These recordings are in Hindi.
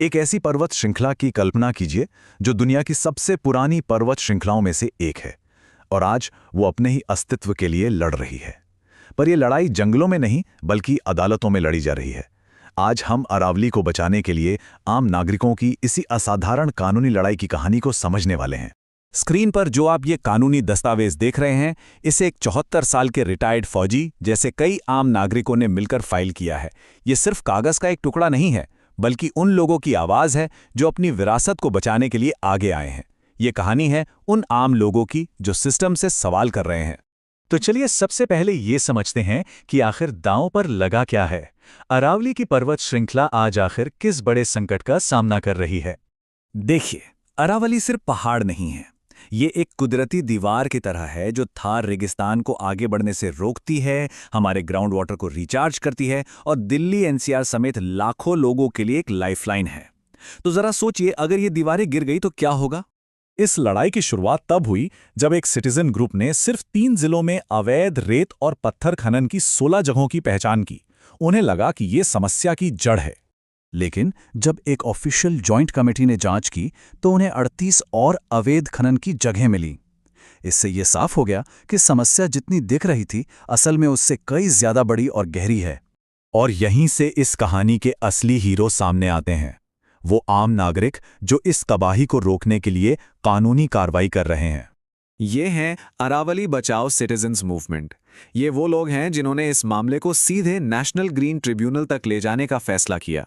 एक ऐसी पर्वत श्रृंखला की कल्पना कीजिए जो दुनिया की सबसे पुरानी पर्वत श्रृंखलाओं में से एक है और आज वो अपने ही अस्तित्व के लिए लड़ रही है। पर यह लड़ाई जंगलों में नहीं बल्कि अदालतों में लड़ी जा रही है। आज हम अरावली को बचाने के लिए आम नागरिकों की इसी असाधारण कानूनी लड़ाई की कहानी को समझने वाले हैं। स्क्रीन पर जो आप ये कानूनी दस्तावेज देख रहे हैं, इसे एक 74 साल के रिटायर्ड फौजी जैसे कई आम नागरिकों ने मिलकर फाइल किया है। ये सिर्फ कागज का एक टुकड़ा नहीं है, बल्कि उन लोगों की आवाज है जो अपनी विरासत को बचाने के लिए आगे आए हैं। ये कहानी है उन आम लोगों की जो सिस्टम से सवाल कर रहे हैं। तो चलिए सबसे पहले ये समझते हैं कि आखिर दांव पर लगा क्या है। अरावली की पर्वत श्रृंखला आज आखिर किस बड़े संकट का सामना कर रही है। देखिए, अरावली सिर्फ पहाड़ नहीं है, ये एक कुदरती दीवार की तरह है जो थार रेगिस्तान को आगे बढ़ने से रोकती है, हमारे ग्राउंड वाटर को रिचार्ज करती है और दिल्ली एनसीआर समेत लाखों लोगों के लिए एक लाइफलाइन है। तो जरा सोचिए, अगर ये दीवारें गिर गई तो क्या होगा। इस लड़ाई की शुरुआत तब हुई जब एक सिटीजन ग्रुप ने सिर्फ 3 जिलों में अवैध रेत और पत्थर खनन की 16 जगहों की पहचान की। उन्हें लगा कि ये समस्या की जड़ है। लेकिन जब एक ऑफिशियल जॉइंट कमेटी ने जांच की तो उन्हें 38 और अवैध खनन की जगह मिली। इससे यह साफ हो गया कि समस्या जितनी दिख रही थी असल में उससे कई ज्यादा बड़ी और गहरी है। और यहीं से इस कहानी के असली हीरो सामने आते हैं, वो आम नागरिक जो इस तबाही को रोकने के लिए कानूनी कार्रवाई कर रहे हैं। ये हैं अरावली बचाओ सिटीजन्स मूवमेंट। ये वो लोग हैं जिन्होंने इस मामले को सीधे नेशनल ग्रीन ट्रिब्यूनल तक ले जाने का फैसला किया।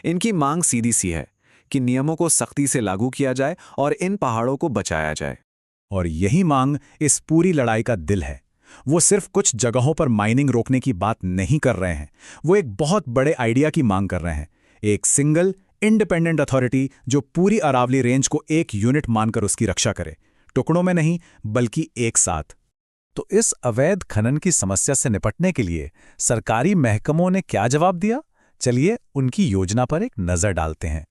इनकी मांग सीधी सी है कि नियमों को सख्ती से लागू किया जाए और इन पहाड़ों को बचाया जाए। और यही मांग इस पूरी लड़ाई का दिल है। वो सिर्फ कुछ जगहों पर माइनिंग रोकने की बात नहीं कर रहे हैं, वो एक बहुत बड़े आइडिया की मांग कर रहे हैं। एक सिंगल इंडिपेंडेंट अथॉरिटी जो पूरी अरावली रेंज को एक यूनिट मानकर उसकी रक्षा करे, टुकड़ों में नहीं बल्कि एक साथ। तो इस अवैध खनन की समस्या से निपटने के लिए सरकारी महकमों ने क्या जवाब दिया, चलिए उनकी योजना पर एक नजर डालते हैं।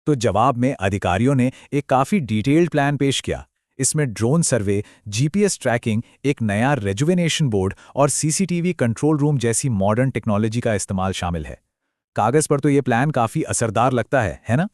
तो जवाब में अधिकारियों ने एक काफी डिटेल्ड प्लान पेश किया। इसमें ड्रोन सर्वे, जीपीएस ट्रैकिंग, एक नया रेजुवेनेशन बोर्ड और सीसीटीवी कंट्रोल रूम जैसी मॉडर्न टेक्नोलॉजी का इस्तेमाल शामिल है। कागज पर तो ये प्लान काफी असरदार लगता है ना?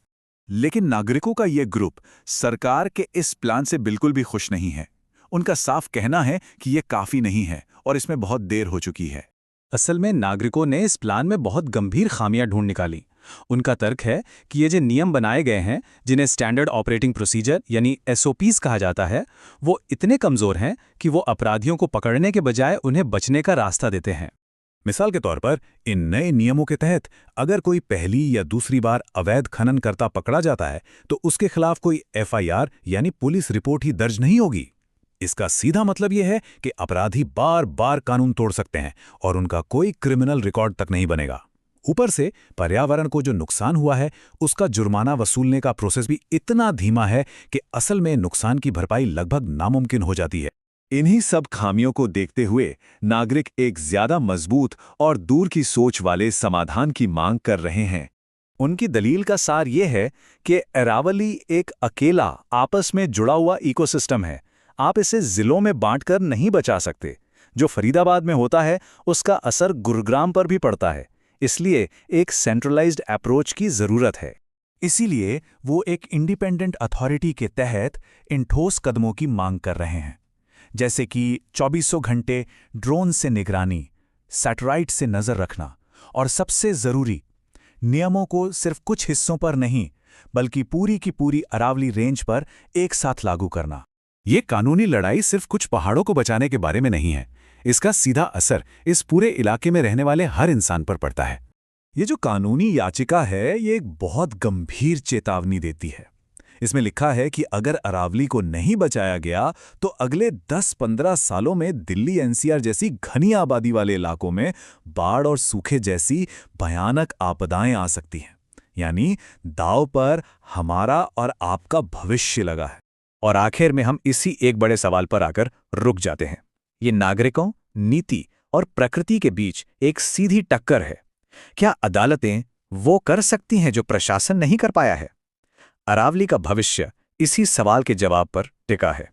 लेकिन नागरिकों का ये ग्रुप सरकार के इस प्लान से बिल्कुल भी खुश नहीं है। उनका साफ कहना है कि ये काफी नहीं है और इसमें बहुत देर हो चुकी है। असल में नागरिकों ने इस प्लान में बहुत गंभीर खामियां ढूंढ निकाली। उनका तर्क है कि ये जो नियम बनाए गए हैं, जिन्हें स्टैंडर्ड ऑपरेटिंग प्रोसीजर यानी एसओपीज कहा जाता है, वो इतने कमजोर हैं कि वो अपराधियों को पकड़ने के बजाय उन्हें बचने का रास्ता देते हैं। मिसाल के तौर पर, इन नए नियमों के तहत अगर कोई पहली या दूसरी बार अवैध खनन करता पकड़ा जाता है तो उसके खिलाफ कोई एफआईआर यानी पुलिस रिपोर्ट ही दर्ज नहीं होगी। इसका सीधा मतलब यह है कि अपराधी बार बार कानून तोड़ सकते हैं और उनका कोई क्रिमिनल रिकॉर्ड तक नहीं बनेगा। ऊपर से पर्यावरण को जो नुकसान हुआ है उसका जुर्माना वसूलने का प्रोसेस भी इतना धीमा है कि असल में नुकसान की भरपाई लगभग नामुमकिन हो जाती है। इन्हीं सब खामियों को देखते हुए नागरिक एक ज्यादा मजबूत और दूर की सोच वाले समाधान की मांग कर रहे हैं। उनकी दलील का सार यह है कि अरावली एक अकेला आपस में जुड़ा हुआ इकोसिस्टम है। आप इसे जिलों में बांटकर नहीं बचा सकते। जो फरीदाबाद में होता है उसका असर गुरुग्राम पर भी पड़ता है। इसलिए एक सेंट्रलाइज्ड अप्रोच की जरूरत है। इसीलिए वो एक इंडिपेंडेंट अथॉरिटी के तहत इन ठोस कदमों की मांग कर रहे हैं, जैसे कि 2400 घंटे ड्रोन से निगरानी, सैटेलाइट से नजर रखना और सबसे जरूरी, नियमों को सिर्फ कुछ हिस्सों पर नहीं बल्कि पूरी की पूरी अरावली रेंज पर एक साथ लागू करना। ये कानूनी लड़ाई सिर्फ कुछ पहाड़ों को बचाने के बारे में नहीं है, इसका सीधा असर इस पूरे इलाके में रहने वाले हर इंसान पर पड़ता है। ये जो कानूनी याचिका है, ये एक बहुत गंभीर चेतावनी देती है। इसमें लिखा है कि अगर अरावली को नहीं बचाया गया तो अगले 10-15 सालों में दिल्ली एनसीआर जैसी घनी आबादी वाले इलाकों में बाढ़ और सूखे जैसी भयानक आपदाएं आ सकती हैं। यानी दांव पर हमारा और आपका भविष्य लगा है। और आखिर में हम इसी एक बड़े सवाल पर आकर रुक जाते हैं। ये नागरिकों, नीति और प्रकृति के बीच एक सीधी टक्कर है। क्या अदालतें वो कर सकती हैं जो प्रशासन नहीं कर पाया है? अरावली का भविष्य इसी सवाल के जवाब पर टिका है।